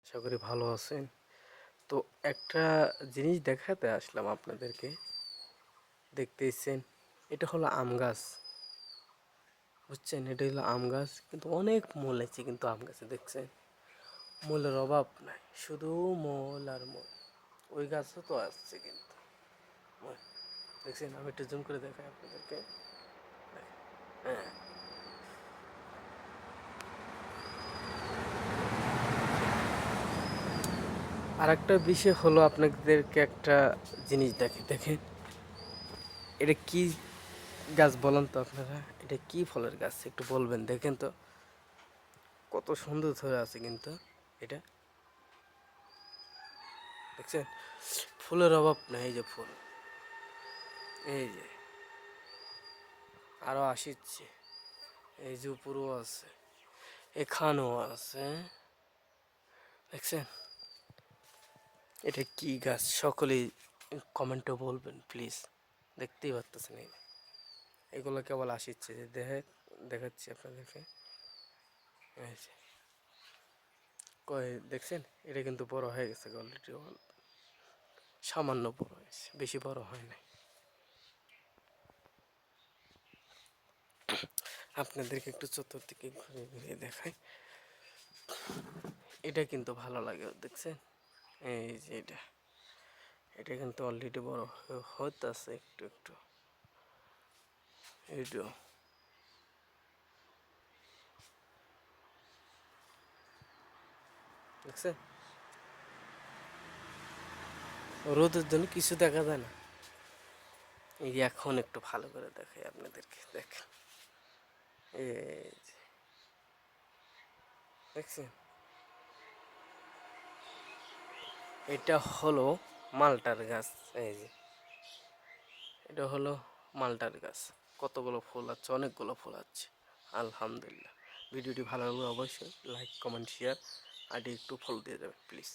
আশা করি ভালো আছেন। তো একটা জিনিস দেখাতে আসলাম আপনাদেরকে। দেখতেইছেন, এটা হলো আম গাছ। বুঝছেন? এটা হলো আম গাছ, কিন্তু অনেক মূল আছে কিন্তু আম গাছে, দেখছেন? মূলের অভাব নাই, শুধু মূল আর মূল। ওই গাছও তো আসছে কিন্তু মূল। দেখছেন? আমি একটু জুম করে দেখাই আপনাদেরকে। দেখেন। হ্যাঁ, আর একটা বিষয় হলো, আপনাদেরকে একটা জিনিস দেখেন, এটা কি গাছ বলেন তো আপনারা? এটা কি ফলের গাছ একটু বলবেন, দেখেন তো কত সুন্দর ধরে আছে কিন্তু এটা। দেখছেন? ফুলের অভাব নেই, এই যে ফুল, এই যে আরো আসিচ্ছে, এই যে উপরেও আছে, এখানেও আছে। দেখছেন? এটা কি গাছ সকলেই কমেন্টে বলবেন প্লিজ। দেখতেই পারতেছেন, এগুলো কেবল আসিচ্ছে, যে দেখাচ্ছি আপনাদেরকে। এই যে দেখছেন, এটা কিন্তু বড় হয়ে গেছে অলরেডি, সামান্য বড় হয়েছে, বেশি বড় হয় নাই। আপনাদেরকে একটু চতুর্দিকে ঘুরে ঘুরিয়ে দেখাই। এটা কিন্তু ভালো লাগে, দেখছেন? এই যে এটা, এটা কিন্তু অলরেডি বড় হতেছে একটু একটু। এইটা দেখছেন? রোদের জন্য কিছু দেখা যায় না। এই যে এখন একটু ভালো করে দেখাই আপনাদেরকে, দেখেন। এই যে দেখছেন, এটা হলো মালটার গাছ। এই যে এটা হলো মালটার গাছ। কতগুলো ফুল আছে, অনেকগুলো ফুল আছে। আলহামদুলিল্লাহ। ভিডিওটি ভালো লাগলে অবশ্যই লাইক, কমেন্ট, শেয়ার আর একটু ফলো দিয়ে দেবেন প্লিজ।